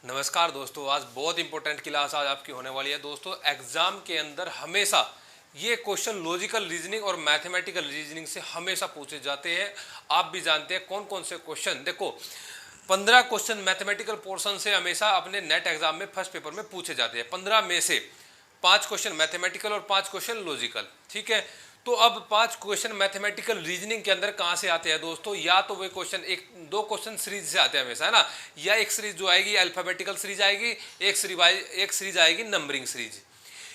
नमस्कार दोस्तों, आज बहुत इंपॉर्टेंट क्लास आज आपकी होने वाली है। दोस्तों एग्जाम के अंदर हमेशा ये क्वेश्चन लॉजिकल रीजनिंग और मैथमेटिकल रीजनिंग से हमेशा पूछे जाते हैं। आप भी जानते हैं कौन कौन से क्वेश्चन। देखो 15 क्वेश्चन मैथमेटिकल पोर्शन से हमेशा अपने नेट एग्जाम में फर्स्ट पेपर में पूछे जाते हैं। 15 में से 5 क्वेश्चन मैथमेटिकल और 5 क्वेश्चन लॉजिकल। ठीक है, तो अब 5 क्वेश्चन मैथमेटिकल रीजनिंग के अंदर कहां से आते हैं दोस्तों? या तो वे क्वेश्चन एक दो क्वेश्चन सीरीज से आते हैं हमेशा, है ना। या एक सीरीज जो आएगी अल्फाबेटिकल सीरीज आएगी, एक सीरीज आएगी नंबरिंग सीरीज।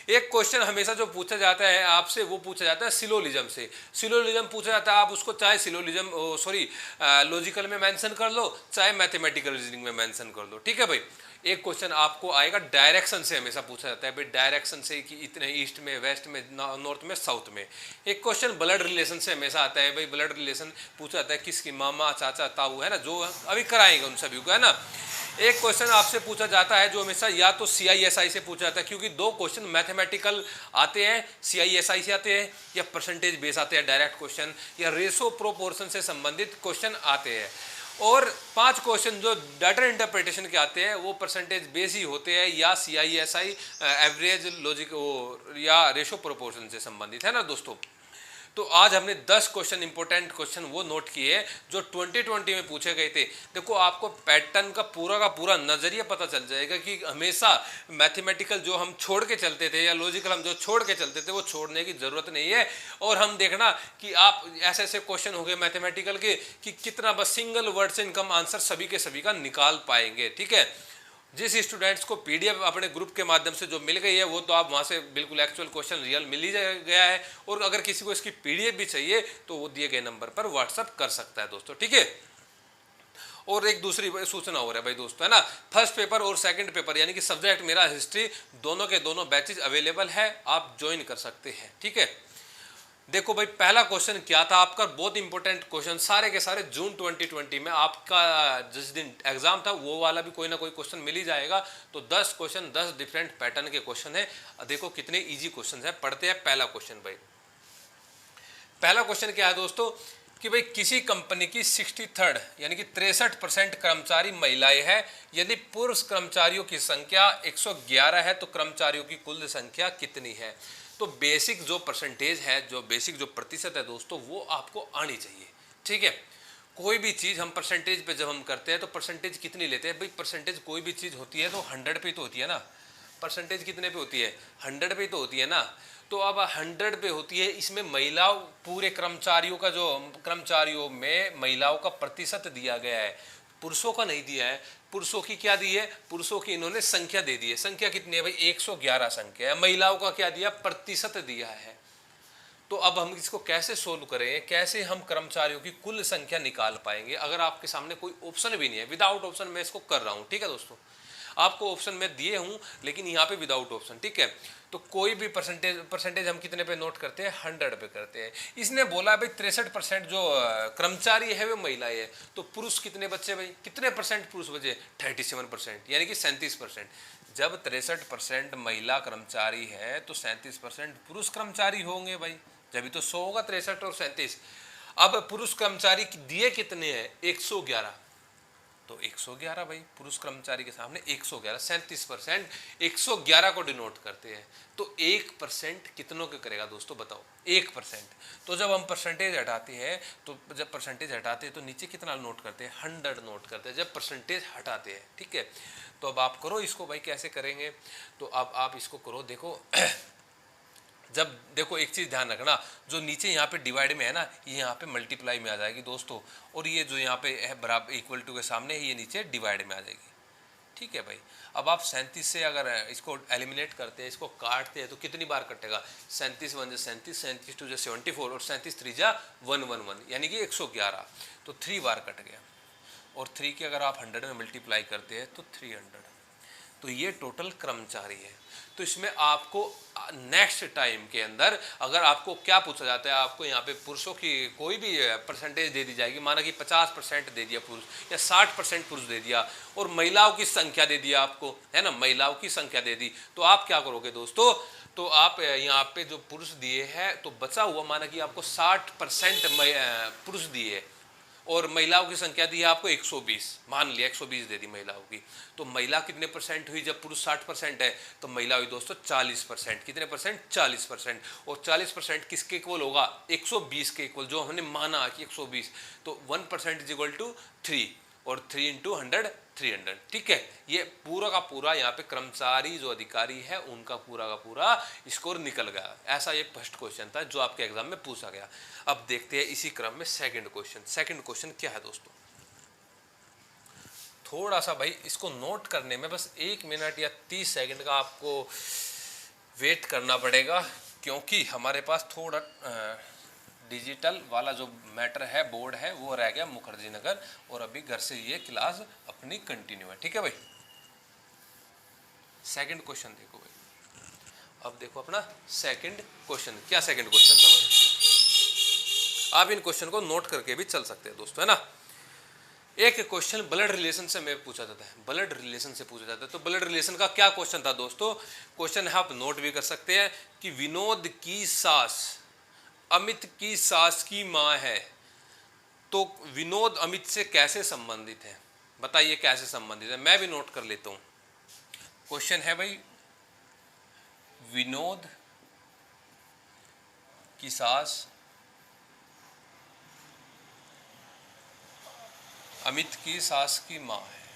एक क्वेश्चन हमेशा जो पूछा जाता है आपसे वो पूछा जाता है सिलोलिज्म से। सिलोलिज्म पूछा जाता है, आप उसको चाहे सिलोलिज्म सॉरी लॉजिकल में मेंशन कर लो, चाहे मैथमेटिकल रीजनिंग में मेंशन कर लो। ठीक है भाई। एक क्वेश्चन आपको आएगा डायरेक्शन से, हमेशा पूछा जाता है भाई डायरेक्शन से कि इतने ईस्ट में, वेस्ट में, नॉर्थ में, साउथ में। एक क्वेश्चन ब्लड रिलेशन से हमेशा आता है भाई, ब्लड रिलेशन पूछा जाता है किसकी, मामा, चाचा, ताऊ, है ना, जो अभी कराएंगे उन सभी को, है ना। एक क्वेश्चन आपसे पूछा जाता है जो हमेशा या तो CISI से पूछा जाता है, क्योंकि दो क्वेश्चन मैथमेटिकल आते हैं CISI से आते हैं, या परसेंटेज बेस आते हैं डायरेक्ट क्वेश्चन, या रेशो प्रोपोर्शन से संबंधित क्वेश्चन आते हैं। और 5 क्वेश्चन जो डाटा इंटरप्रिटेशन के आते हैं वो परसेंटेज बेस ही होते हैं, या CISI एवरेज लॉजिक या रेशो प्रोपोर्शन से संबंधित, है ना दोस्तों। तो आज हमने 10 क्वेश्चन इंपॉर्टेंट क्वेश्चन वो नोट किए जो 2020 में पूछे गए थे। देखो आपको पैटर्न का पूरा नजरिया पता चल जाएगा कि हमेशा मैथमेटिकल जो हम छोड़ के चलते थे या लॉजिकल हम जो छोड़ के चलते थे वो छोड़ने की जरूरत नहीं है। और हम देखना कि आप ऐसे ऐसे क्वेश्चन हो गए मैथमेटिकल के कि कितना बस सिंगल वर्ड से इनका आंसर सभी के सभी का निकाल पाएंगे। ठीक है, जिस स्टूडेंट्स को PDF अपने ग्रुप के माध्यम से जो मिल गई है वो तो आप वहां से बिल्कुल एक्चुअल क्वेश्चन रियल मिल ही गया है। और अगर किसी को इसकी PDF भी चाहिए तो वो दिए गए नंबर पर व्हाट्सअप कर सकता है दोस्तों। ठीक है, और एक दूसरी सूचना हो रहा है भाई दोस्तों, है ना। फर्स्ट पेपर और सेकंड पेपर यानी कि सब्जेक्ट मेरा हिस्ट्री दोनों के दोनों बैचेज अवेलेबल है, आप ज्वाइन कर सकते हैं। ठीक है, देखो भाई पहला क्वेश्चन क्या था आपका, बहुत इंपॉर्टेंट क्वेश्चन, सारे के सारे जून 2020 में आपका जिस दिन एग्जाम था वो वाला भी कोई ना कोई क्वेश्चन मिल ही जाएगा। तो 10 क्वेश्चन 10 डिफरेंट पैटर्न के क्वेश्चन है। देखो कितने इजी क्वेश्चन है, पढ़ते हैं पहला क्वेश्चन भाई। पहला क्वेश्चन क्या है दोस्तों कि भाई किसी कंपनी की 63rd यानी कि 63% कर्मचारी महिलाएं हैं। यदि पुरुष कर्मचारियों की संख्या 111 है तो कर्मचारियों की कुल संख्या कितनी है? तो बेसिक जो परसेंटेज है, जो बेसिक जो प्रतिशत है दोस्तों, वो आपको आनी चाहिए। ठीक है, कोई भी चीज़ हम परसेंटेज पे जब हम करते हैं तो परसेंटेज कितनी लेते हैं भाई? परसेंटेज कोई भी चीज़ होती है तो 100 पे तो होती है ना। परसेंटेज कितने पे होती है? 100 पे तो होती है ना। तो अब 100 पे होती है, इसमें महिलाओं, पूरे कर्मचारियों का जो कर्मचारियों में महिलाओं का प्रतिशत दिया गया है, पुरुषों का नहीं दिया है। पुरुषों की क्या दी है? पुरुषों की इन्होंने संख्या दे दी है। संख्या कितनी है भाई? 111 संख्या है। महिलाओं का क्या दिया? प्रतिशत दिया है। तो अब हम इसको कैसे सोल्व करें, कैसे हम कर्मचारियों की कुल संख्या निकाल पाएंगे? अगर आपके सामने कोई ऑप्शन भी नहीं है, विदाउट ऑप्शन मैं इसको कर रहा हूं। ठीक है दोस्तों, आपको ऑप्शन में दिए हूं लेकिन यहाँ पे विदाउट ऑप्शन। ठीक है, तो कोई भी परसेंटेज हम कितने पे नोट करते हैं? 100 पे करते हैं। इसने बोला भाई 63% जो कर्मचारी है वे महिलाएं है, तो पुरुष कितने बच्चे भाई? कितने परसेंट पुरुष बचे? 37%, यानी कि 37%। जब 63% महिला कर्मचारी है तो 37% पुरुष कर्मचारी होंगे भाई, जब तो 100 होगा 63 और 37। अब पुरुष कर्मचारी दिए कितने हैं? 111, तो 111 भाई पुरुष कर्मचारी के सामने 111, 37% 111 को डिनोट करते हैं। तो 1% कितनों के करेगा दोस्तों बताओ? 1%। तो जब हम परसेंटेज हटाते हैं तो जब परसेंटेज हटाते हैं तो नीचे कितना नोट करते हैं? 100 नोट करते हैं जब परसेंटेज हटाते हैं। ठीक है, तो अब आप करो इसको भाई, कैसे करेंगे? तो अब आप इसको करो, देखो जब देखो एक चीज़ ध्यान रखना, जो नीचे यहाँ पे डिवाइड में है ना, ये यहाँ पे मल्टीप्लाई में आ जाएगी दोस्तों, और ये जो यहाँ पे है बराबर इक्वल टू के सामने है, ये नीचे डिवाइड में आ जाएगी। ठीक है भाई, अब आप 37 से अगर इसको एलिमिनेट करते हैं, इसको काटते हैं तो कितनी बार कटेगा? 37 1 37, 37 2 74 और 37 3 111, यानी कि 111। तो 3 बार कट गया, और 3 की अगर आप 100 में मल्टीप्लाई करते हैं तो 300। तो ये टोटल कर्मचारी है। तो इसमें आपको नेक्स्ट टाइम के अंदर अगर आपको क्या पूछा जाता है, आपको यहाँ पे पुरुषों की कोई भी परसेंटेज दे दी जाएगी, माना कि 50% दे दिया पुरुष या 60% पुरुष दे दिया, और महिलाओं की संख्या दे दिया आपको, है ना, महिलाओं की संख्या दे दी, तो आप क्या करोगे दोस्तों? तो आप यहाँ पे जो पुरुष दिए हैं तो बचा हुआ, माना कि आपको 60% पुरुष दिए, और महिलाओं की संख्या दी है आपको 120, मान लिया 120 दे दी महिलाओं की, तो महिला कितने परसेंट हुई जब पुरुष 60% है, तो महिला हुई दोस्तों 40%। कितने परसेंट? 40%। और 40% किसके इक्वल होगा? 120 के इक्वल, जो हमने माना कि 120, तो 1% इज इक्वल टू 3, और 3 इंटू 100 300। ठीक है, ये पूरा का पूरा यहाँ पे कर्मचारी जो अधिकारी है उनका पूरा का पूरा स्कोर निकल गया। ऐसा ये फर्स्ट क्वेश्चन था जो आपके एग्जाम में पूछा गया। अब देखते हैं इसी क्रम में सेकंड क्वेश्चन। सेकंड क्वेश्चन क्या है दोस्तों, थोड़ा सा भाई इसको नोट करने में बस 1 मिनट या 30 सेकंड का आपको वेट करना पड़ेगा, क्योंकि हमारे पास थोड़ा डिजिटल वाला जो मैटर है, बोर्ड है, वो रह गया मुखर्जी नगर, और अभी घर से ये क्लास अपनी कंटिन्यू है। ठीक है भाई, सेकंड क्वेश्चन देखो भाई। अब देखो अपना सेकंड क्वेश्चन, क्या सेकंड क्वेश्चन था भाई, आप इन क्वेश्चन को नोट करके भी चल सकते हैं दोस्तों, है ना। एक क्वेश्चन ब्लड रिलेशन से मैं पूछा जाता है, ब्लड रिलेशन से पूछा जाता है। तो ब्लड रिलेशन का क्या क्वेश्चन था दोस्तों? क्वेश्चन है, आप नोट भी कर सकते हैं कि विनोद की सास अमित की सास की मां है, तो विनोद अमित से कैसे संबंधित है? बताइए कैसे संबंधित है। मैं भी नोट कर लेता हूं। क्वेश्चन है भाई, विनोद की सास अमित की सास की मां है,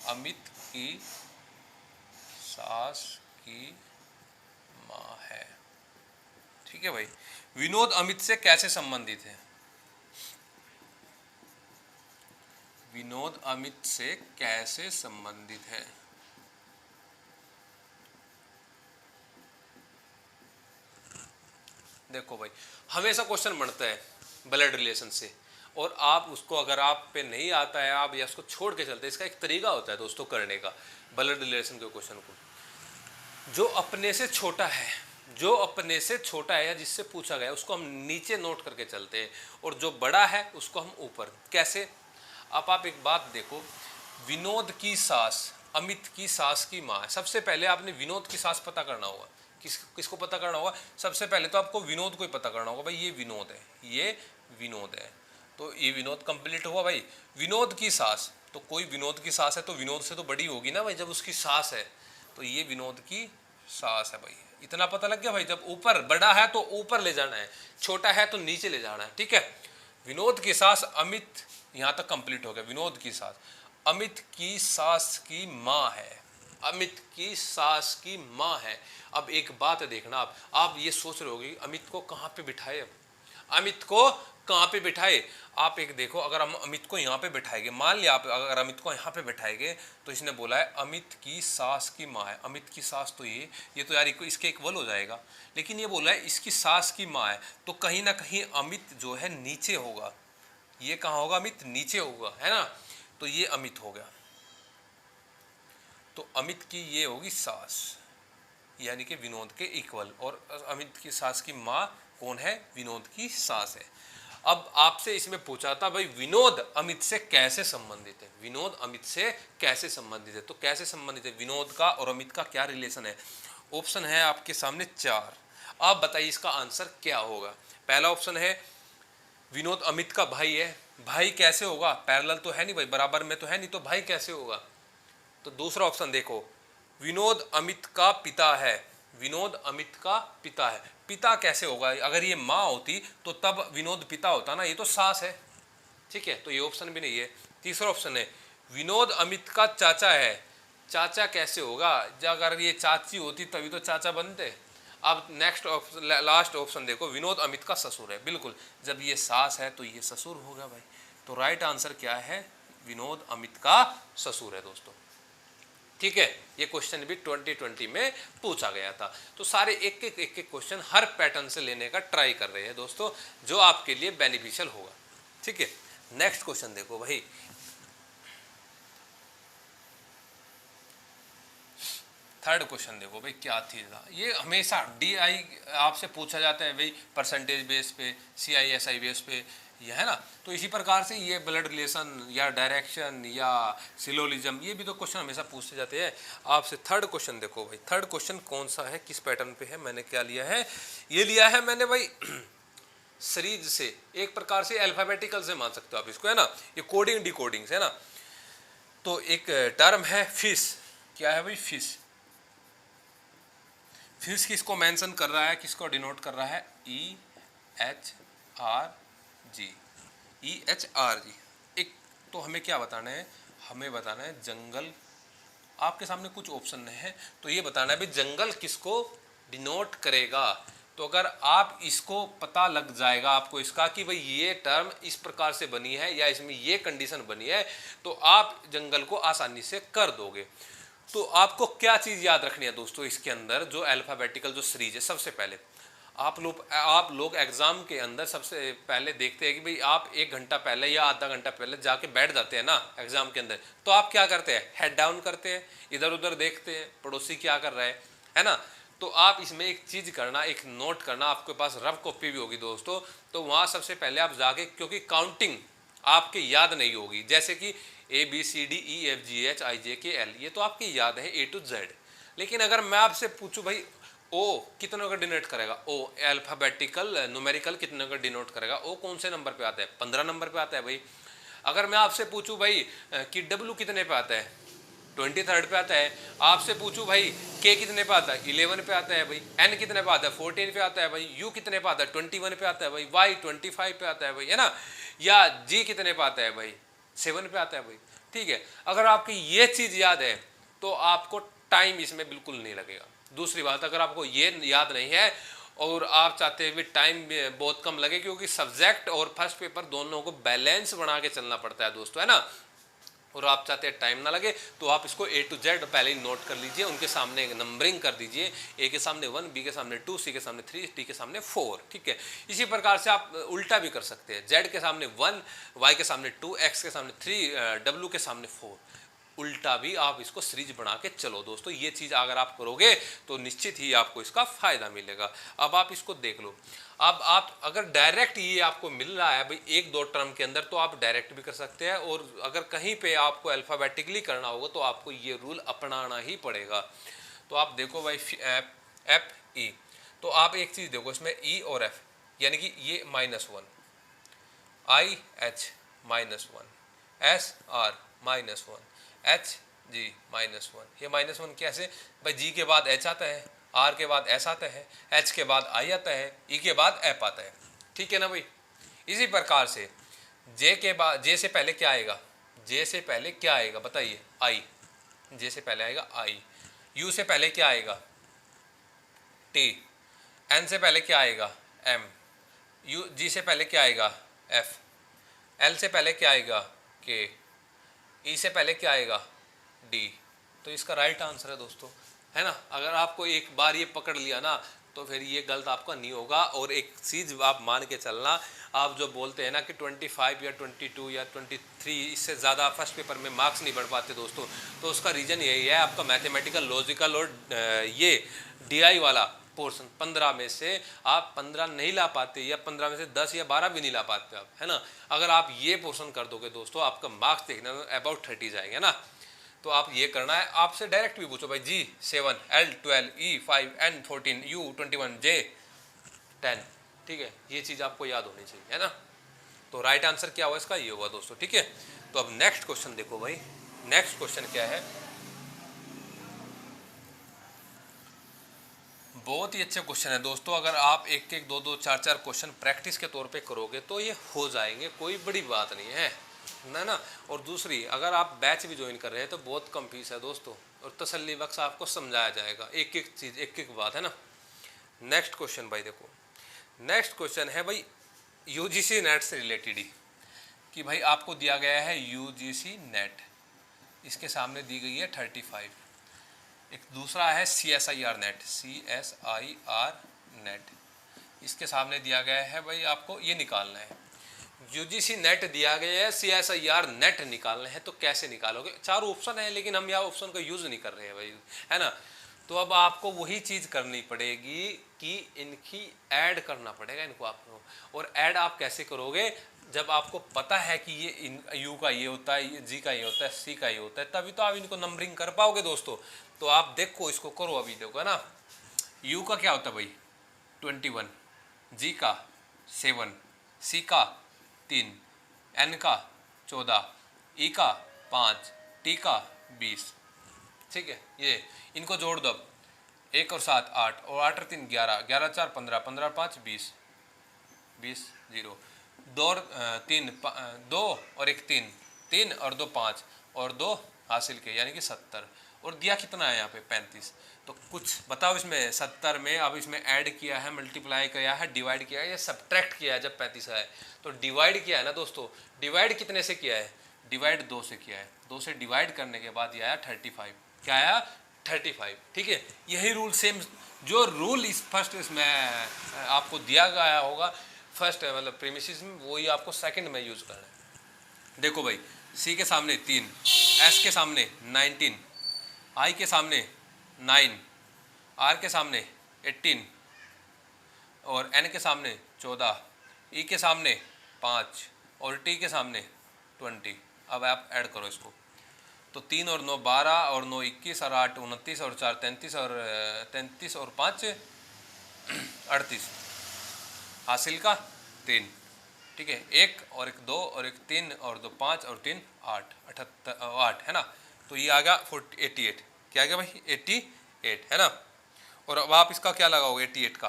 अमित की सास की मां है। ठीक है भाई, विनोद अमित से कैसे संबंधित है? विनोद अमित से कैसे संबंधित है? देखो भाई, हमेशा क्वेश्चन बनता है ब्लड रिलेशन से, और आप उसको अगर आप पे नहीं आता है, आप या उसको छोड़ के चलते हैं। इसका एक तरीका होता है दोस्तों करने का ब्लड रिलेशन के क्वेश्चन को। जो अपने से छोटा है, जो अपने से छोटा है या जिससे पूछा गया उसको हम नीचे नोट करके चलते हैं, और जो बड़ा है उसको हम ऊपर। कैसे? अब आप एक बात देखो, विनोद की सास अमित की सास की माँ है। सबसे पहले आपने विनोद की सास पता करना होगा। किसको पता करना होगा? सबसे पहले तो आपको विनोद को ही पता करना होगा। भाई ये विनोद है, ये विनोद है, तो ये विनोद कंप्लीट हुआ भाई। विनोद की सास, तो कोई विनोद की सास है तो विनोद से तो बड़ी होगी ना भाई, जब उसकी सास है, तो ये विनोद की सास है भाई। इतना पता लग गया भाई। जब ऊपर बड़ा है तो ऊपर ले जाना है, छोटा है तो नीचे ले जाना है। ठीक है, विनोद की सास अमित, यहां तक कंप्लीट हो गया। विनोद की सास अमित की सास की मां है, अमित की सास की मां है। अब एक बात देखना, आप ये सोच रहे होगे अमित को कहां पे बिठाए, अमित को कहां पे बिठाए। आप एक देखो, अगर हम अमित को यहाँ पे बिठाएंगे, मान लिया आप अगर अमित को यहाँ पे बिठाएंगे, तो इसने बोला है अमित की सास की माँ है। अमित की सास तो ये तो यार इसके इक्वल हो जाएगा, लेकिन ये बोला है इसकी सास की माँ है, तो कहीं ना कहीं अमित जो है नीचे होगा। ये कहाँ होगा? अमित नीचे होगा, है ना। तो ये अमित हो गया, तो अमित की ये होगी सास, यानी कि विनोद के इक्वल, और अमित की सास की माँ कौन है? विनोद की सास है। अब आपसे इसमें पूछा था भाई विनोद अमित से कैसे संबंधित है, विनोद अमित से कैसे संबंधित है। तो कैसे संबंधित है? विनोद का और अमित का क्या रिलेशन है? ऑप्शन है आपके सामने 4। आप बताइए इसका आंसर क्या होगा। पहला ऑप्शन है विनोद अमित का भाई है। भाई कैसे होगा? पैरेलल तो है नहीं भाई, बराबर में तो है नहीं, तो भाई कैसे होगा? तो दूसरा ऑप्शन देखो, विनोद अमित का पिता है। विनोद अमित का पिता है। पिता कैसे होगा? अगर ये माँ होती तो तब विनोद पिता होता ना, ये तो सास है। ठीक है, तो ये ऑप्शन भी नहीं है। तीसरा ऑप्शन है विनोद अमित का चाचा है। चाचा कैसे होगा? अगर ये चाची होती तभी तो चाचा बनते। अब नेक्स्ट ऑप्शन, लास्ट ऑप्शन देखो, विनोद अमित का ससुर है। बिल्कुल, जब ये सास है तो ये ससुर होगा भाई। तो राइट आंसर क्या है? विनोद अमित का ससुर है दोस्तों। ठीक है, ये क्वेश्चन भी 2020 में पूछा गया था। तो सारे एक एक क्वेश्चन हर पैटर्न से लेने का ट्राई कर रहे हैं दोस्तों, जो आपके लिए बेनिफिशियल होगा। ठीक है, नेक्स्ट क्वेश्चन देखो भाई, थर्ड क्वेश्चन देखो भाई, क्या थी था ये? हमेशा DI आपसे पूछा जाता है भाई, परसेंटेज बेस पे, CISI बेस पे, ये है ना। तो इसी प्रकार से ये ब्लड रिलेशन या डायरेक्शन या सिलोलिज्म, ये भी तो क्वेश्चन हमेशा पूछते जाते हैं आपसे। थर्ड क्वेश्चन देखो भाई, थर्ड क्वेश्चन कौन सा है, किस पैटर्न पे है? मैंने क्या लिया है? ये लिया है मैंने भाई सीरीज से, एक प्रकार से अल्फाबेटिकल से मान सकते हो आप इसको, है ना, ये कोडिंग डिकोडिंग से, है ना। तो एक टर्म है फिश, क्या है भाई, फिश। फिश किसको मेंशन कर रहा है, किसको डिनोट कर रहा है, EHRG, EHRG। एक तो हमें क्या बताना है, हमें बताना है जंगल। आपके सामने कुछ ऑप्शन है, तो ये बताना है भाई जंगल किसको डिनोट करेगा। तो अगर आप इसको पता लग जाएगा आपको इसका कि भाई ये टर्म इस प्रकार से बनी है या इसमें ये कंडीशन बनी है, तो आप जंगल को आसानी से कर दोगे। तो आपको क्या चीज याद रखनी है दोस्तों इसके अंदर, जो अल्फाबेटिकल जो सीरीज है, सबसे पहले आप लोग एग्जाम के अंदर सबसे पहले देखते हैं कि भाई आप 1 घंटा पहले या आधा घंटा पहले जाके बैठ जाते हैं ना एग्जाम के अंदर, तो आप क्या करते हैं, हेड डाउन करते हैं, इधर उधर देखते हैं पड़ोसी क्या कर रहा है ना। तो आप इसमें एक चीज करना, एक नोट करना, आपके पास रफ कॉपी भी होगी दोस्तों, तो वहां सबसे पहले आप जाके, क्योंकि काउंटिंग आपके याद नहीं होगी, जैसे कि ABCDEFGHIJKL, ये तो आपकी याद है A to Z। लेकिन अगर मैं आपसे पूछूं भाई ओ कितनों का डिनोट करेगा, ओ अल्फाबेटिकल न्यूमेरिकल कितनों का डिनोट करेगा, ओ कौन से नंबर पे आता है, 15 नंबर पे आता है भाई। अगर मैं आपसे पूछूं भाई कि W कितने पे आता है, 23rd पे आता है। आपसे पूछूं भाई K कितने पे आता है, 11 पे आता है भाई। N कितने पे आता है, 14 पे आता है भाई। U कितने पे आता है, 21 पे आता है भाई। Y 25 पे आता है भाई, है ना। या G कितने पे आता है भाई, 7 पे आता है भाई। ठीक है, अगर आपकी ये चीज याद है तो आपको टाइम इसमें बिल्कुल नहीं लगेगा। दूसरी बात, अगर आपको ये याद नहीं है और आप चाहते हुए टाइम बहुत कम लगे, क्योंकि सब्जेक्ट और फर्स्ट पेपर दोनों को बैलेंस बना के चलना पड़ता है दोस्तों, है ना, और आप चाहते हैं टाइम ना लगे, तो आप इसको A to Z पहले ही नोट कर लीजिए, उनके सामने नंबरिंग कर दीजिए, A के सामने 1, B के सामने 2, C के सामने 3, D के सामने 4। ठीक है, इसी प्रकार से आप उल्टा भी कर सकते हैं, Z के सामने 1, Y के सामने 2, X के सामने 3, W के सामने 4, उल्टा भी आप इसको सीरीज बना के चलो दोस्तों। ये चीज अगर आप करोगे तो निश्चित ही आपको इसका फायदा मिलेगा। अब आप इसको देख लो, अब आप अगर डायरेक्ट ये आपको मिल रहा है भाई 1-2 टर्म के अंदर, तो आप डायरेक्ट भी कर सकते हैं, और अगर कहीं पे आपको अल्फाबेटिकली करना होगा तो आपको ये रूल अपनाना ही पड़ेगा। तो आप देखो भाई F E, तो आप एक चीज देखो इसमें E और F, यानी कि ये -1, IH -1, SR -1, HG -1। ये -1 कैसे भाई, G के बाद H आता है, R के बाद S आता है, H के बाद I आता है, E के बाद F आता है। ठीक है ना भाई। इसी प्रकार से J के बाद, J से पहले क्या आएगा, J से पहले क्या आएगा बताइए, I, J से पहले आएगा I। U से पहले क्या आएगा, T। N से पहले क्या आएगा, M। G से पहले क्या आएगा, F। L से पहले क्या आएगा, K। E से पहले क्या आएगा, D। तो इसका राइट आंसर है दोस्तों, है ना। अगर आपको एक बार ये पकड़ लिया ना, तो फिर ये गलत आपका नहीं होगा। और एक चीज आप मान के चलना, आप जो बोलते हैं ना कि 25 या 22 या 23, इससे ज़्यादा फर्स्ट पेपर में मार्क्स नहीं बढ़ पाते दोस्तों, तो उसका रीज़न यही है, आपका मैथमेटिकल, लॉजिकल और ये DI वाला पोर्शन 15 में से आप 15 नहीं ला पाते, या 15 में से 10 या 12 भी नहीं ला पाते आप, है ना। अगर आप ये पोर्शन कर दोगे दोस्तों, आपका मार्क्स देखने में अबाउट 30 जाएंगे ना। तो आप ये करना है, आपसे डायरेक्ट भी पूछो भाई G7, L12, E5, N14, U21, J10। ठीक है, ये चीज़ आपको याद होनी चाहिए, है ना। तो राइट आंसर क्या हुआ इसका, ये होगा दोस्तों। ठीक है, तो अब नेक्स्ट क्वेश्चन देखो भाई। नेक्स्ट क्वेश्चन क्या है, बहुत ही अच्छे क्वेश्चन है दोस्तों। अगर आप 1-1, 2-2, 4-4 क्वेश्चन प्रैक्टिस के तौर पे करोगे तो ये हो जाएंगे, कोई बड़ी बात नहीं है ना। और दूसरी, अगर आप बैच भी ज्वाइन कर रहे हैं तो बहुत कम फीस है दोस्तों, और तसल्ली बख्श आपको समझाया जाएगा, एक एक चीज़, एक एक बात, है ना। नेक्स्ट क्वेश्चन भाई देखो, नेक्स्ट क्वेश्चन है भाई UGC नेट से रिलेटेड ही, कि भाई आपको दिया गया है UGC नेट, इसके सामने दी गई है 35। एक दूसरा है CSIR नेट, CSIR नेट, इसके सामने दिया गया है भाई आपको ये निकालना है। UGC नेट दिया गया है, CSIR नेट निकालना है, तो कैसे निकालोगे। 4 ऑप्शन है, लेकिन हम यहाँ ऑप्शन का यूज़ नहीं कर रहे हैं भाई, है ना। तो अब आपको वही चीज़ करनी पड़ेगी कि इनकी ऐड करना पड़ेगा इनको आपको। और ऐड आप कैसे करोगे, जब आपको पता है कि ये U का ये होता है, G का ये होता है, C का ये होता है, तभी तो आप इनको नंबरिंग कर पाओगे दोस्तों। तो आप देखो, इसको करो अभी, देखो, है ना। U का क्या होता है भाई 21, G का 7, सी का 3, एन का 14, ई का 5, टी का 20। ठीक है, ये इनको जोड़ दो अब, 1 और 7 8 और 8 और 3 11, 11 4 15, 15 और 5 20, 20 0, 2 और 3 2 और 1 3, 3 और 2 5 और 2 हासिल के, यानी कि 70। और दिया कितना है यहाँ पे 35। तो कुछ बताओ इसमें 70 में, अब इसमें ऐड किया है, मल्टीप्लाई किया है, डिवाइड किया है या सब्ट्रैक्ट किया है जब 35 आया है। तो डिवाइड किया है ना दोस्तों, डिवाइड कितने से किया है, डिवाइड 2 से किया है, 2 से डिवाइड करने के बाद ये आया 35। क्या आया 35। ठीक है, यही रूल सेम जो रूल इस फर्स्ट इसमें आपको दिया गया होगा फर्स्ट मतलब प्रीमिसिस में, वही आपको सेकंड में यूज करना है। देखो भाई, सी के सामने 3, एस के सामने 19, आई के सामने 9, आर के सामने 18 और एन के सामने 14, ई के सामने 5 और टी के सामने 20। अब आप ऐड करो इसको, तो 3 और 9 12 और 9 21 और 8 29 और 4 33 और 33 और 5 38, हासिल का 3। ठीक है, 1 और 1 2 और 1 3 और 2 5 और 3 8, 8 है ना। तो ये आ गया 88। क्या आ गया भाई 88 है ना। और अब आप इसका क्या लगाओगे 88 का,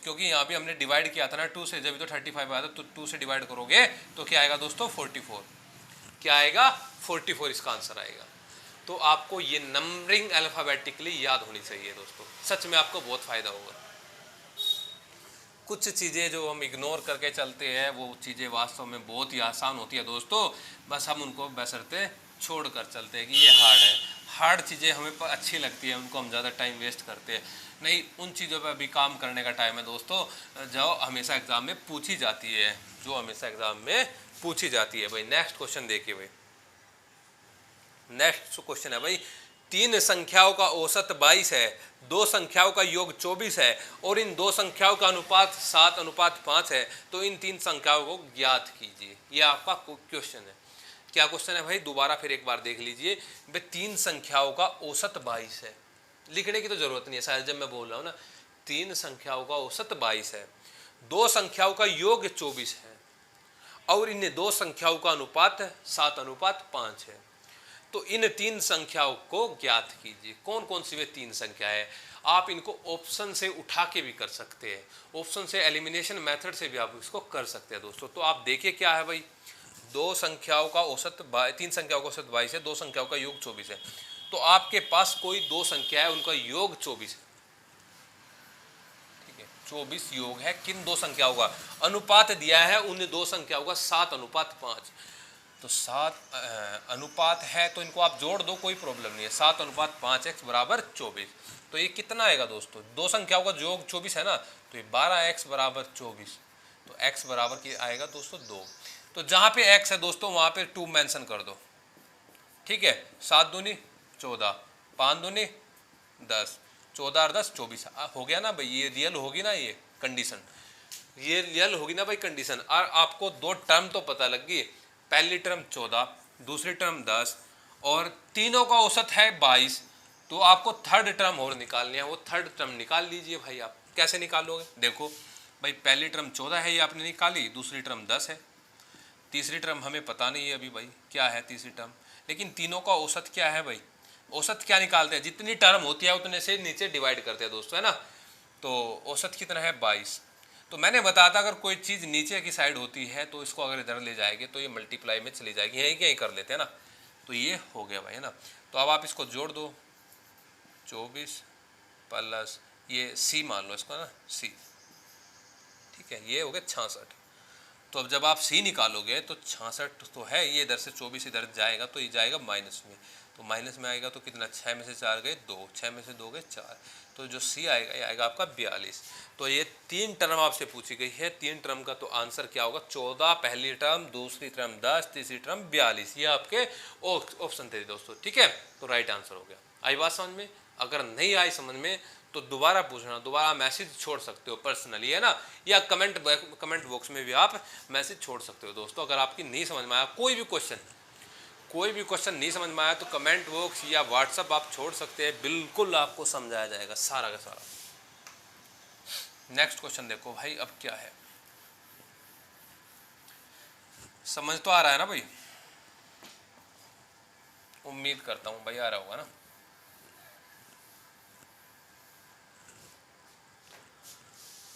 क्योंकि यहाँ पे हमने डिवाइड किया था ना 2 से, जब तो 35 आया था, तो 2 से डिवाइड करोगे तो क्या आएगा दोस्तों 44। क्या आएगा 44 इसका आंसर आएगा। तो आपको ये नंबरिंग अल्फाबेटिकली याद होनी चाहिए दोस्तों, सच में आपको बहुत फायदा होगा। कुछ चीज़ें जो हम इग्नोर करके चलते हैं वो चीज़ें वास्तव में बहुत ही आसान होती है दोस्तों, बस हम उनको बशर्ते छोड़ कर चलते हैं कि ये हार्ड है। हार्ड चीज़ें हमें अच्छी लगती है, उनको हम ज़्यादा टाइम वेस्ट करते हैं। नहीं, उन चीज़ों पर अभी काम करने का टाइम है दोस्तों, जो हमेशा एग्जाम में पूछी जाती है, जो हमेशा एग्जाम में पूछी जाती है। भाई नेक्स्ट क्वेश्चन देखिए भाई, नेक्स्ट क्वेश्चन है भाई, 3 संख्याओं का औसत 22 है, 2 संख्याओं का योग 24 है और इन 2 संख्याओं का अनुपात 7:5 है, तो इन 3 संख्याओं को ज्ञात कीजिए। यह आपका क्वेश्चन है। क्या क्वेश्चन है भाई, दोबारा फिर एक बार देख लीजिए। भाई 3 संख्याओं का औसत 22 है, लिखने की तो जरूरत नहीं है शायद जब मैं बोल रहा हूँ ना। 3 संख्याओं का औसत 22 है, 2 संख्याओं का योग 24 है और इन 2 संख्याओं का अनुपात 7:5 है, तो इन 3 संख्याओं को ज्ञात कीजिए। कौन कौन सी वे 3 संख्याएं? आप इनको ऑप्शन से उठा के भी कर सकते हैं, ऑप्शन से एलिमिनेशन मेथड से भी आप इसको कर सकते हैं दोस्तों। तो आप देखिए क्या है भाई, 2 संख्याओं का औसत 3 संख्याओं का औसत 22 है, 2 संख्याओं का योग 24 है। तो आपके पास कोई 2 संख्या है, उनका योग 24 है। ठीक है, 24 योग है किन 2 संख्याओं का, अनुपात दिया है उन 2 संख्याओं का 7:5। तो 7 अनुपात है तो इनको आप जोड़ दो, कोई प्रॉब्लम नहीं है। 7:5 x बराबर 24। तो ये कितना आएगा दोस्तों, 2 संख्याओं का योग 24 है ना, तो ये 12x बराबर 24। तो x बराबर की आएगा दोस्तों 2। तो जहाँ पे x है दोस्तों वहाँ पे 2 मेंशन कर दो। ठीक है, 7 दूनी 14, 5 दूनी 10, 14 और 10 24 हो गया ना भाई। ये रियल होगी ना, ये कंडीशन ये रियल होगी ना भाई कंडीशन। और आपको 2 टर्म तो पता लग गई, पहली टर्म 14, दूसरी टर्म 10 और तीनों का औसत है 22। तो आपको थर्ड टर्म और निकालनी है, वो थर्ड टर्म निकाल लीजिए भाई। आप कैसे निकालोगे, देखो भाई, पहली टर्म 14 है, ये आपने निकाली, दूसरी टर्म 10 है, तीसरी टर्म हमें पता नहीं है अभी भाई क्या है तीसरी टर्म, लेकिन तीनों का औसत क्या है भाई। औसत क्या निकालते हैं, जितनी टर्म होती है उतने से नीचे डिवाइड करते हैं दोस्तों, है ना। तो औसत कितना है 22। तो मैंने बताया था अगर कोई चीज़ नीचे की साइड होती है तो इसको अगर इधर ले जाएंगे तो ये मल्टीप्लाई में चली जाएगी, यहीं कहीं कर लेते हैं ना। तो ये हो गया भाई, है ना। तो अब आप इसको जोड़ दो, 24 प्लस ये सी मान लो इसको ना, सी। ठीक है, ये हो गया 66। तो अब जब आप सी निकालोगे तो 66 तो है, ये इधर से 24 इधर जाएगा तो ये जाएगा माइनस में। तो माइनस में आएगा तो कितना, 6 में से 4 गए 2, 6 में से 2 गए 4। तो जो सी आएगा ये आएगा आपका 42। तो ये 3 टर्म आपसे पूछी गई है, 3 टर्म का तो आंसर क्या होगा 14 पहली टर्म, दूसरी टर्म 10, तीसरी टर्म 42। ये आपके ऑप्शन थे दोस्तों। ठीक है, तो राइट आंसर हो गया। आई बात समझ में? अगर नहीं आई समझ में तो दोबारा पूछना, दोबारा मैसेज छोड़ सकते हो पर्सनली, है ना, या कमेंट बॉक्स में भी आप मैसेज छोड़ सकते हो दोस्तों। अगर आपकी नहीं समझ में आया कोई भी क्वेश्चन नहीं समझ में आया तो कमेंट बॉक्स या व्हाट्सअप आप छोड़ सकते हैं, बिल्कुल आपको समझाया जाएगा सारा का सारा। नेक्स्ट क्वेश्चन देखो भाई, अब क्या है, समझ तो आ रहा है ना भाई? उम्मीद करता हूँ भाई आ रहा होगा ना।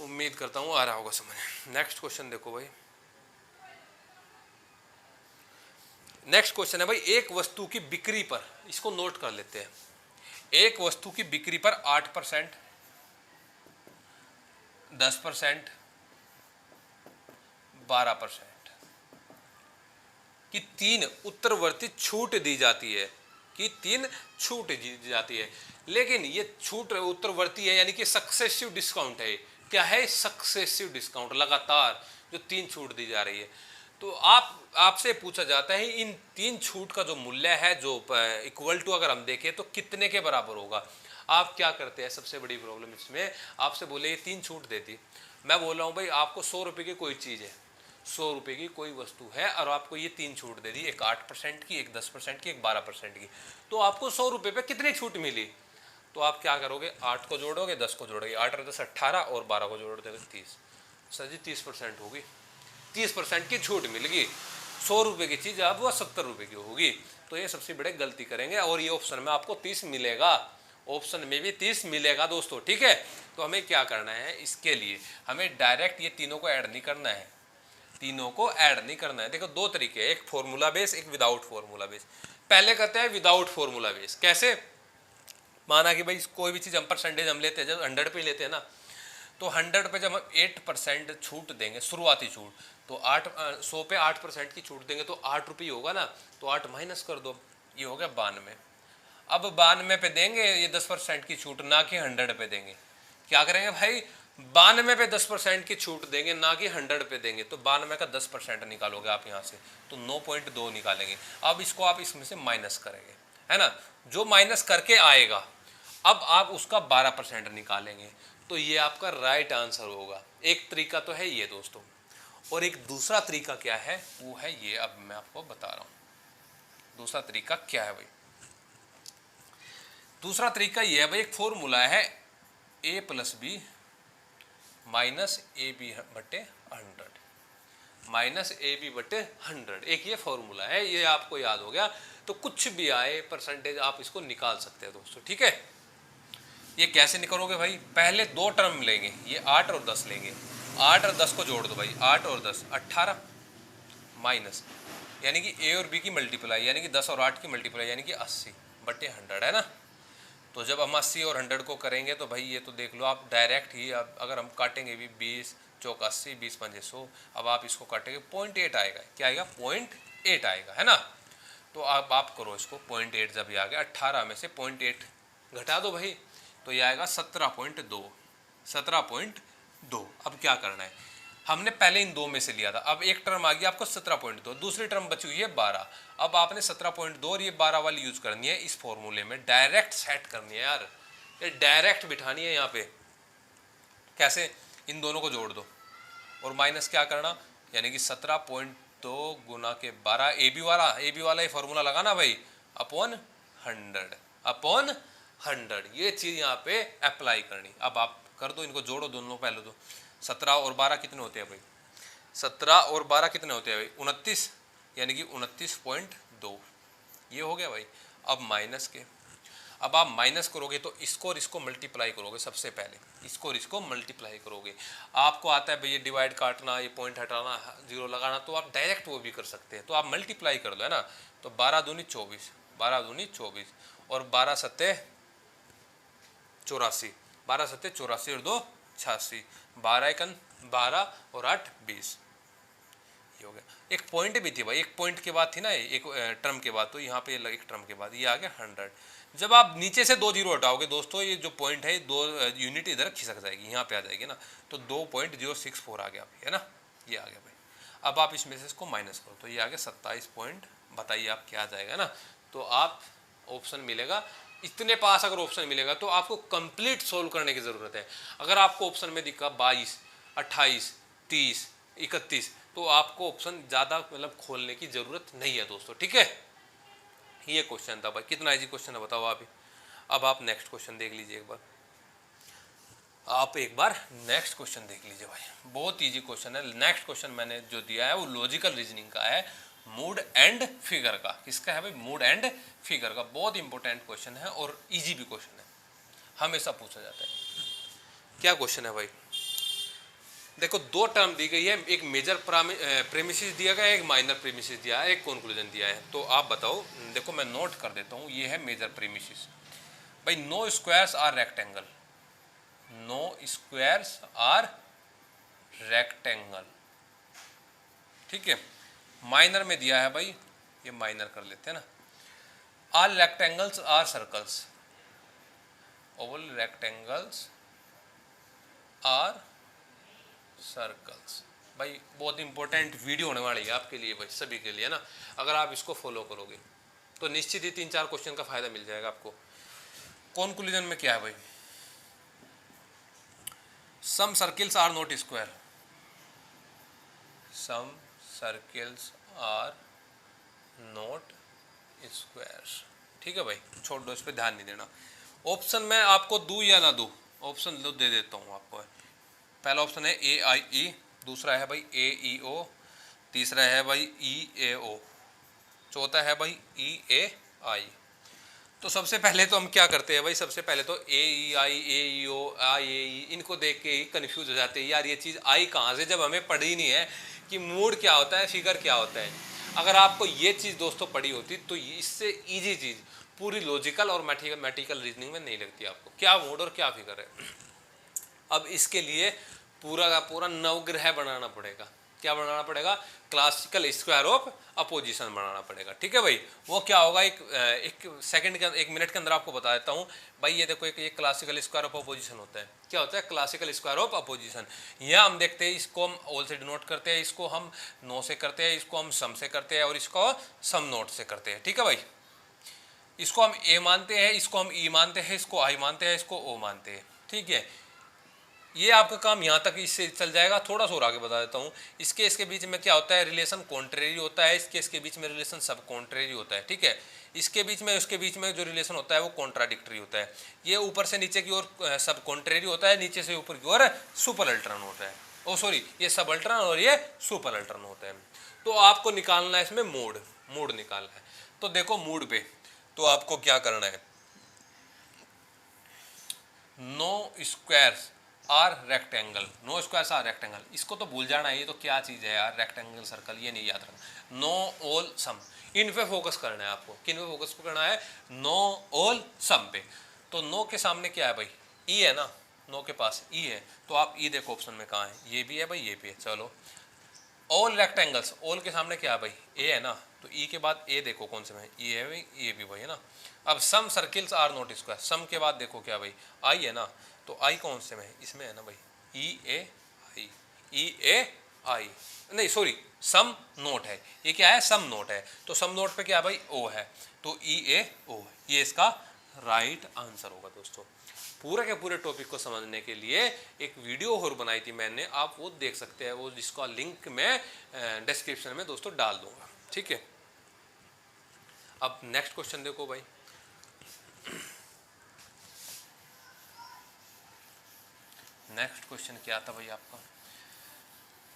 उम्मीद करता हूँ आ रहा होगा समझ। नेक्स्ट क्वेश्चन देखो भाई। नेक्स्ट क्वेश्चन है भाई, एक वस्तु की बिक्री पर, इसको नोट कर लेते हैं, एक वस्तु की बिक्री पर 8%, 10%, 12% की तीन उत्तरवर्ती छूट दी जाती है, कि तीन छूट दी जाती है। लेकिन ये छूट उत्तरवर्ती है, यानी कि सक्सेसिव डिस्काउंट है। क्या है? सक्सेसिव डिस्काउंट, लगातार जो तीन छूट दी जा रही है। तो आपसे पूछा जाता है इन तीन छूट का जो मूल्य है, जो इक्वल टू अगर हम देखें तो कितने के बराबर होगा। आप क्या करते हैं, सबसे बड़ी प्रॉब्लम इसमें, आपसे बोले ये तीन छूट देती, मैं बोल रहा हूँ भाई आपको 100 रुपये की कोई चीज़ है, 100 रुपये की कोई वस्तु है और आपको ये तीन छूट दे दी, एक 8% की, एक 10% की, एक 12% की। तो आपको 100 रुपये पे कितनी छूट मिली? तो आप क्या करोगे, 8 को जोड़ोगे, 10 को जोड़ोगे, 8 और 10 18 और 12 को जोड़ दोगे 30। सर जी 30% होगी, 30% की छूट मिल गई। 100 रुपये की चीज़ अब वह 70 रुपये की होगी। तो ये सबसे बड़े गलती करेंगे और ये ऑप्शन में आपको 30 मिलेगा, ऑप्शन में भी 30 मिलेगा दोस्तों, ठीक है। तो हमें क्या करना है, इसके लिए हमें डायरेक्ट ये तीनों को ऐड नहीं करना है, तीनों को ऐड नहीं करना है। देखो दो तरीके हैं, एक फॉर्मूला बेस, एक विदाउट फॉर्मूला बेस। पहले करते हैं विदाउट फॉर्मूला बेस। कैसे? माना कि भाई कोई भी चीज़ हम परसेंटेज हम लेते हैं, जब 100 पे लेते हैं ना, तो 100 पे जब हम 8% छूट देंगे, शुरुआती छूट, तो 100 पे 8% की छूट देंगे तो 8 रुपये होगा ना, तो 8 माइनस कर दो, ये हो गया 92। अब 92 पे देंगे ये 10% की छूट, ना कि 100 पे देंगे। क्या करेंगे भाई, 92 पे 10% की छूट देंगे, ना कि 100 पे देंगे। तो 92 का 10% निकालोगे आप यहाँ से, तो 9.2 निकालेंगे। अब इसको आप इसमें से माइनस करेंगे, है ना, जो माइनस करके आएगा अब आप उसका 12% निकालेंगे, तो ये आपका राइट आंसर होगा। एक तरीका तो है ये दोस्तों, और एक दूसरा तरीका क्या है, वो है ये, अब मैं आपको बता रहा हूं दूसरा तरीका क्या है भाई। दूसरा तरीका ये है भाई, एक फॉर्मूला है a plus B minus A B बटे 100, माइनस ए बी बटे 100, एक ये फॉर्मूला है, ये आपको याद हो गया तो कुछ भी आए परसेंटेज आप इसको निकाल सकते हैं दोस्तों, ठीक है। ये कैसे निकालोगे भाई, पहले दो टर्म लेंगे, ये 8 और 10 लेंगे, 8 और 10 को जोड़ दो भाई, 8 और 10 18, माइनस यानी कि ए और बी की मल्टीप्लाई, यानी कि 10 और 8 की मल्टीप्लाई, यानी कि 80 बटे 100, है ना। तो जब हम 80 और 100 को करेंगे तो भाई ये तो देख लो आप डायरेक्ट ही, अब अगर हम काटेंगे भी 20 चौक 80, 20 पंजे 100, अब आप इसको काटेंगे 0.8 आएगा, क्या आएगा 0.8 आएगा, है ना। तो अब आप करो इसको, 0.8 जब ये आ गया, 18 में से 0.8 घटा दो भाई, तो ये आएगा 17.2, 17.2। अब क्या करना है, हमने पहले इन दो में से लिया था, अब एक टर्म आ गया आपको 17.2, दूसरी टर्म बची हुई है 12, अब आपने 17.2 और ये 12 वाली यूज करनी है इस फॉर्मूले में, डायरेक्ट सेट करनी है यार, ये डायरेक्ट बिठानी है यहाँ पे। कैसे, इन दोनों को जोड़ दो और माइनस क्या करना, यानी कि 17.2 गुना के 12, ए बी वाला ये फॉर्मूला लगाना भाई, अपॉन 100, अपॉन 100, ये चीज यहाँ पे अप्लाई करनी। अब आप कर दो, इनको जोड़ो दोनों, पहले तो 17 और 12 कितने होते हैं भाई, 17 और 12 कितने होते हैं भाई 29, यानी कि 29.2, ये हो गया भाई। अब माइनस के, अब आप माइनस करोगे तो इसको और इसको मल्टीप्लाई करोगे, सबसे पहले इसको और इसको मल्टीप्लाई करोगे। आपको आता है भैया डिवाइड काटना, ये पॉइंट हटाना, जीरो लगाना, तो आप डायरेक्ट वो भी कर सकते हैं, तो आप मल्टीप्लाई कर दो, है ना। तो 12 दूनी 24, 12 दूनी 24 और 12 सत्ते 84, 12 सत्ते 84 और 2 86, 12 एकन 12 और 8 20, ये हो गया। एक पॉइंट भी थी भाई, एक पॉइंट के बाद थी ना, एक टर्म के बाद, तो यहाँ पे एक टर्म के बाद ये आ गया 100। जब आप नीचे से 2 जीरो हटाओगे दोस्तों, ये जो पॉइंट है 2 यूनिट इधर खिसक जाएगी, यहाँ पे आ जाएगी ना, तो 2.064 आ गया, है ना, ये आ गया भाई। अब आप इसमें से इसको माइनस करो, तो ये आ गया 27 पॉइंट, बताइए आप क्या आ जाएगा ना। तो आप ऑप्शन मिलेगा, इतने पास अगर ऑप्शन मिलेगा तो आपको कंप्लीट सोल्व करने की जरूरत है। अगर आपको ऑप्शन में दिखा 22, 28, 30, 31, तो आपको ऑप्शन ज़्यादा मतलब खोलने की ज़रूरत नहीं है दोस्तों, ठीक है। ये क्वेश्चन था भाई, कितना इजी क्वेश्चन है बताओ आप ही। अब आप नेक्स्ट क्वेश्चन देख लीजिए एक बार। आप एक बार नेक्स्ट क्वेश्चन देख लीजिए भाई, बहुत इजी क्वेश्चन है। नेक्स्ट क्वेश्चन मैंने जो दिया है वो लॉजिकल रीजनिंग का है, मूड एंड फिगर का। किसका है भाई? मूड एंड फिगर का। बहुत इंपॉर्टेंट क्वेश्चन है और इजी भी क्वेश्चन है, हमेशा पूछा जाता है। क्या क्वेश्चन है भाई? देखो दो टर्म दी गई है, एक मेजर प्रेमिसिस दिया गया है, एक माइनर प्रेमिसिस दिया है, एक कंक्लूजन दिया है। तो आप बताओ। देखो मैं नोट कर देता हूँ, ये है मेजर प्रेमिसिस भाई, no squares are rectangle, no squares are rectangle, ठीक है। माइनर में दिया है भाई, ये माइनर कर लेते हैं ना, all rectangles are circles, all rectangles are circles. भाई बहुत इंपॉर्टेंट वीडियो होने वाली है आपके लिए भाई, सभी के लिए ना। अगर आप इसको फॉलो करोगे तो निश्चित ही 3-4 क्वेश्चन का फायदा मिल जाएगा आपको। कंक्लूजन में क्या है भाई? Some circles are not square, some circles are not square, ठीक है भाई। छोड़ दो, इस पर ध्यान नहीं देना। ऑप्शन मैं आपको दूं या ना दूं? ऑप्शन दे देता हूं आपको। पहला ऑप्शन है ए आई ई, दूसरा है भाई ए ई ओ, तीसरा है भाई ई ए ओ, चौथा है भाई ई ए आई। तो सबसे पहले तो हम क्या करते हैं भाई, सबसे पहले तो ए ई आई, ए ई ओ, आई ए ई, इनको देख के ही कन्फ्यूज हो जाते हैं यार, ये चीज़ आई कहाँ से, जब हमें पढ़ी नहीं है कि मूड क्या होता है, फिगर क्या होता है। अगर आपको ये चीज़ दोस्तों पढ़ी होती तो इससे ईजी चीज़ पूरी लॉजिकल और मैथमेटिकल रीजनिंग में नहीं लगती आपको, क्या मूड और क्या फिगर है। अब इसके लिए पूरा का पूरा नवग्रह बनाना पड़ेगा। क्या बनाना पड़ेगा? क्लासिकल स्क्वायर ऑफ अपोजिशन बनाना पड़ेगा, ठीक है भाई। वो क्या होगा, एक सेकंड के, 1 मिनट के अंदर आपको बता देता हूँ भाई। ये देखो, एक क्लासिकल स्क्वायर ऑफ अपोजिशन होता है। क्या होता है क्लासिकल स्क्वायर ऑफ अपोजिशन? यहाँ हम देखते हैं, इसको हम ऑल से डिनोट करते हैं, इसको हम नो से करते हैं, इसको हम सम से करते हैं और इसको सम नोट से करते हैं, ठीक है भाई। इसको हम ए मानते हैं, इसको हम ई मानते हैं, इसको आई मानते हैं, इसको ओ मानते हैं, ठीक है। ये आपका काम यहाँ तक इससे चल जाएगा। थोड़ा सा और आगे बता देता हूँ। इसके बीच में क्या होता है, रिलेशन कॉन्ट्रेरी होता है, इसके बीच में रिलेशन सब कॉन्ट्रेरी होता है, ठीक है। इसके बीच में उसके बीच में जो रिलेशन होता है वो कॉन्ट्राडिक्टरी होता है। ये ऊपर से नीचे की ओर सब कॉन्ट्रेरी होता है, नीचे से ऊपर की ओर सुपर अल्ट्रन होता है। ओ सॉरी, ये सब अल्ट्रन और ये सुपर अल्ट्रन होता है। तो आपको निकालना है इसमें मूड निकालना है। तो देखो मूड पे तो आपको क्या करना है, no squares are rectangle, no squares are rectangle, इसको तो भूल जाना है। ये तो क्या चीज़ है यार, रेक्टेंगल सर्कल, ये नहीं याद रखना। नो ऑल सम, इन पे फोकस करना है आपको। किन पे फोकस करना है? नो ऑल सम पे। तो नो के सामने क्या है भाई? ई है ना, नो के पास ई है, तो आप ई देखो ऑप्शन में कहाँ है, ये भी है भाई, ये भी है। चलो ऑल रेक्टेंगल्स, ऑल के सामने क्या है भाई? ए है ना, तो ई के बाद ए देखो कौन से में, ई है भाई, ये भी भाई है ना। अब सम सर्किल्स आर नॉट स्क्वायर, सम के बाद देखो क्या भाई? आई है ना, तो आई कौन से में है? इसमें है ना भाई, ई ए आई, ई ए आई, नहीं सॉरी, सम नोट है। ये क्या है? सम नोट है। तो सम नोट पे क्या है भाई? ओ है, तो ई ए ओ है। ये इसका राइट आंसर होगा दोस्तों। पूरे के पूरे टॉपिक को समझने के लिए एक वीडियो और बनाई थी मैंने, आप वो देख सकते हैं, वो जिसका लिंक मैं डिस्क्रिप्शन में दोस्तों डाल दूंगा, ठीक है। अब नेक्स्ट क्वेश्चन देखो भाई। नेक्स्ट क्वेश्चन क्या था भाई आपका?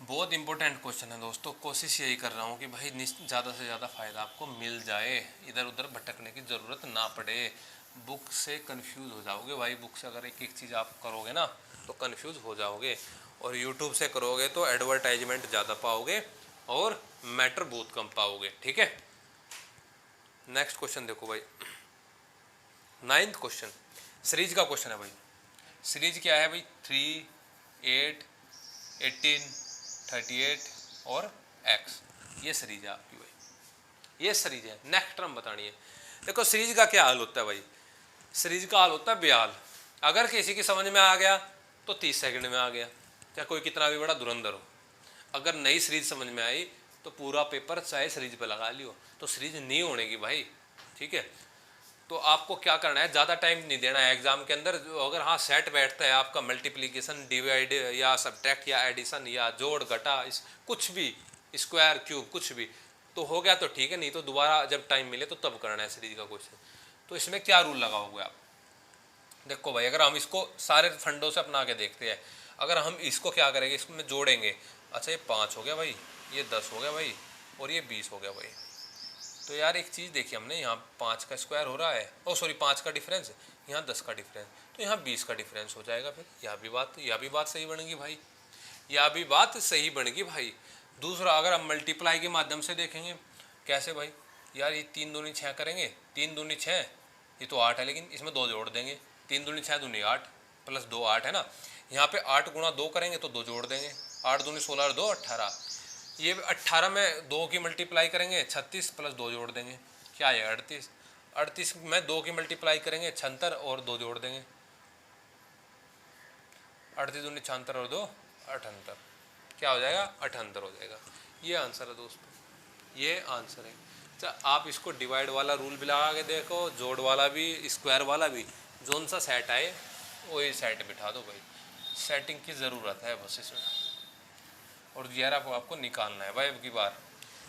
बहुत इंपॉर्टेंट क्वेश्चन है दोस्तों। कोशिश यही कर रहा हूँ कि भाई ज़्यादा से ज़्यादा फ़ायदा आपको मिल जाए, इधर उधर भटकने की ज़रूरत ना पड़े। बुक से कंफ्यूज हो जाओगे भाई, बुक से अगर एक एक चीज़ आप करोगे ना तो कंफ्यूज हो जाओगे, और यूट्यूब से करोगे तो एडवर्टाइजमेंट ज़्यादा पाओगे और मैटर बहुत कम पाओगे, ठीक है। नेक्स्ट क्वेश्चन देखो भाई, 9th क्वेश्चन सीरीज का क्वेश्चन है भाई। सीरीज क्या है भाई? 3, 8, 18, 38 और x, ये सीरीज है आपकी भाई, ये सीरीज है। नेक्स्ट टर्म बतानी है। देखो सीरीज का क्या हाल होता है भाई? सीरीज का हाल होता है ब्याल। अगर किसी की समझ में आ गया तो 30 सेकंड में आ गया, चाहे कोई कितना भी बड़ा धुरंधर हो। अगर नई सीरीज समझ में आई तो पूरा पेपर चाहे सीरीज पे लगा लियो, तो सीरीज नहीं होने की भाई, ठीक है। तो आपको क्या करना है, ज़्यादा टाइम नहीं देना है एग्जाम के अंदर। अगर हाँ सेट बैठता है आपका, मल्टीप्लिकेशन, डिवाइड या सब्ट्रैक्ट या एडिशन या जोड़ घटा, इस कुछ भी, स्क्वायर क्यूब कुछ भी, तो हो गया तो ठीक है, नहीं तो दोबारा जब टाइम मिले तो तब करना है सीरीज का क्वेश्चन। तो इसमें क्या रूल लगाओगे आप? देखो भाई, अगर हम इसको सारे फंडों से अपना के देखते हैं, अगर हम इसको क्या करेंगे, इसमें जोड़ेंगे, अच्छा ये 5 हो गया भाई, ये 10 हो गया भाई, और ये 20 हो गया भाई। तो यार एक चीज़ देखी हमने, यहाँ 5 का स्क्वायर हो रहा है, ओ सॉरी 5 का डिफरेंस, यहाँ 10 का डिफरेंस, तो यहाँ 20 का डिफरेंस हो जाएगा। फिर यह भी बात सही बनेगी भाई, यह भी बात सही बनेगी भाई। दूसरा, अगर हम मल्टीप्लाई के माध्यम से देखेंगे, कैसे भाई, यार ये 3 दूनी 6 करेंगे, 3 दूनी 6, ये तो 8 है, लेकिन इसमें 2 जोड़ देंगे, 3 दूनी 6 दूनी 8 प्लस 2 8 है ना। यहाँ पे 8 गुणा 2 करेंगे तो 2 जोड़ देंगे, 8 दूनी 16 और 2 18, ये 18 में 2 की मल्टीप्लाई करेंगे 36 प्लस 2 जोड़ देंगे, क्या है 38, 38 में 2 की मल्टीप्लाई करेंगे 76 और 2 जोड़ देंगे, 38 दूनी 76 और 2 78, क्या हो जाएगा 78 हो जाएगा। ये आंसर है दोस्तों, ये आंसर है। अच्छा, आप इसको डिवाइड वाला रूल भी लगा के देखो, जोड़ वाला भी, स्क्वायर वाला भी, जोन सा सेट आए वही सेट बिठा दो भाई, सेटिंग की ज़रूरत है बस इसमें। और ज़ीआरएफ आपको निकालना है भाई अब की बार,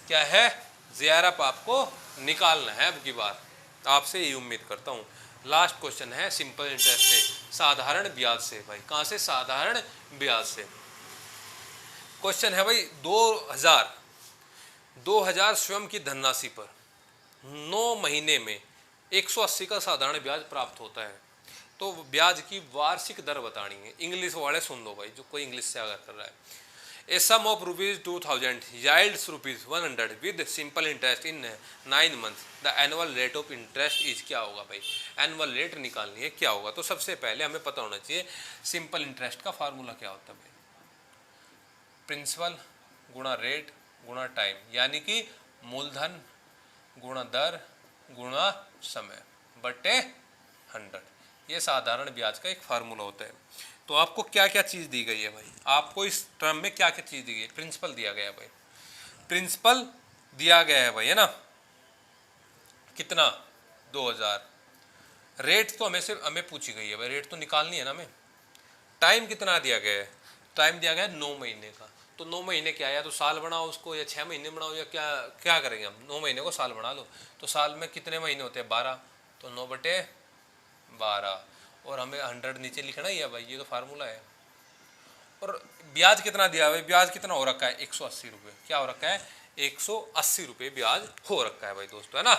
क्या है, ज़ीआरएफ आपको निकालना है अब की बार, आपसे यही उम्मीद करता हूँ। लास्ट क्वेश्चन है सिंपल इंटरेस्ट से, साधारण ब्याज से भाई, कहाँ से, साधारण ब्याज से। क्वेश्चन है भाई 2000 स्वयं की धनराशि पर 9 महीने में 180 का साधारण ब्याज प्राप्त होता है, तो ब्याज की वार्षिक दर बतानी है। इंग्लिश वाले सुन लो भाई, जो कोई इंग्लिश से अगर कर रहा है। A sum of ₹2000 yields ₹100 with simple interest in 9 month, the annual rate of interest is, क्या होगा भाई, एनुअल रेट निकालनी है, क्या होगा। तो सबसे पहले हमें पता होना चाहिए सिंपल इंटरेस्ट का फार्मूला क्या होता है भाई, प्रिंसिपल गुणा रेट गुणा टाइम, यानी कि मूलधन गुणा दर गुणा समय बटे 100, ये साधारण ब्याज का एक फार्मूला होता है। तो आपको क्या क्या चीज़ दी गई है भाई, आपको इस टर्म में क्या क्या चीज़ दी गई है, प्रिंसिपल दिया गया है भाई, प्रिंसिपल दिया गया है भाई, है ना, कितना 2000, रेट तो हमें पूछी गई है भाई, रेट तो निकालनी है ना हमें। टाइम कितना दिया गया है, टाइम दिया गया है 9 महीने का, तो 9 महीने क्या है, या तो साल बनाओ उसको, या 6 महीने बनाओ, या क्या क्या करेंगे हम, 9 महीने को साल बना लो, तो साल में कितने महीने होते हैं 12, तो 9/12, और हमें 100 नीचे लिखना ही है भाई, ये तो फार्मूला है। और ब्याज कितना दिया है, ब्याज कितना हो रखा है 180 रुपये, क्या हो रखा है 180 रुपये ब्याज हो रखा है भाई दोस्तों, है ना।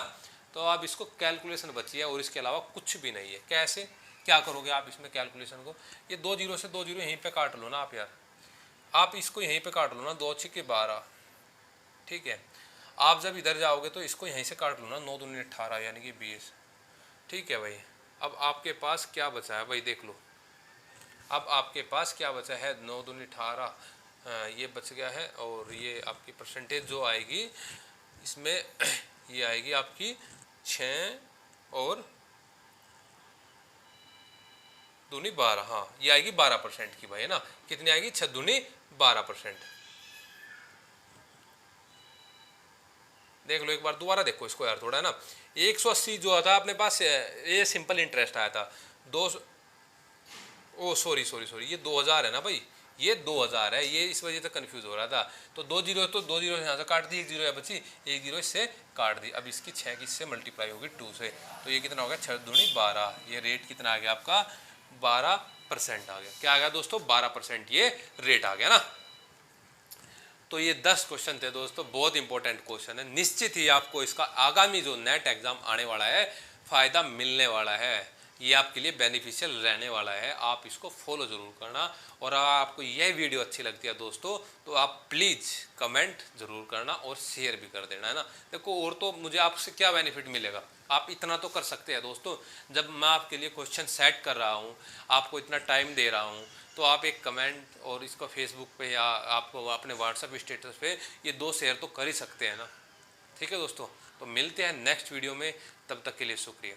तो आप इसको कैलकुलेशन बची है और इसके अलावा कुछ भी नहीं है। कैसे क्या करोगे आप इसमें कैलकुलेशन को, ये 2 जीरो से 2 जीरो यहीं पे काट लो ना आप यार, आप इसको यहीं पे काट लो ना, 2 6 12, ठीक है। आप जब इधर जाओगे तो इसको यहीं से काट लो ना, 9 दूनी 18 यानी कि 20, ठीक है भाई। अब आपके पास क्या बचा है भाई, देख लो, अब आपके पास क्या बचा है, 9 दूनी 18, ये बच गया है, और ये आपकी परसेंटेज जो आएगी इसमें ये आएगी आपकी 6 और दूनी 12, हाँ ये आएगी 12% की भाई, है ना, कितनी आएगी 6 दूनी 12%। देख लो एक बार दोबारा देखो इसको यार थोड़ा, है ना, 180 जो था अपने पास, ये सिंपल इंटरेस्ट आया था, दो, ओ सॉरी सॉरी सॉरी, ये 2000 है ना भाई, ये 2000 है, ये इस वजह से कंफ्यूज हो रहा था। तो 2 जीरो, तो 2 जीरो यहाँ से काट दी, 1 जीरो है बची, 1 जीरो इससे काट दी। अब इसकी 6 की इससे मल्टीप्लाई होगी 2 से, तो ये कितना हो गया 6 दूनी 12, ये रेट कितना आ गया आपका 12% आ गया, क्या आ गया दोस्तों 12% ये रेट आ गया ना। तो ये 10 क्वेश्चन थे दोस्तों, बहुत इंपॉर्टेंट क्वेश्चन है, निश्चित ही आपको इसका आगामी जो नेट एग्जाम आने वाला है फायदा मिलने वाला है, ये आपके लिए बेनिफिशियल रहने वाला है, आप इसको फॉलो जरूर करना। और अगर आपको यह वीडियो अच्छी लगती है दोस्तों, तो आप प्लीज़ कमेंट जरूर करना और शेयर भी कर देना, है ना। देखो और तो मुझे आपसे क्या बेनिफिट मिलेगा, आप इतना तो कर सकते हैं दोस्तों, जब मैं आपके लिए क्वेश्चन सेट कर रहा हूँ, आपको इतना टाइम दे रहा हूँ, तो आप एक कमेंट और इसको फेसबुक पे या आपको अपने व्हाट्सएप स्टेटस पे ये 2 शेयर तो कर ही सकते हैं ना। ठीक है दोस्तों, तो मिलते हैं नेक्स्ट वीडियो में, तब तक के लिए शुक्रिया।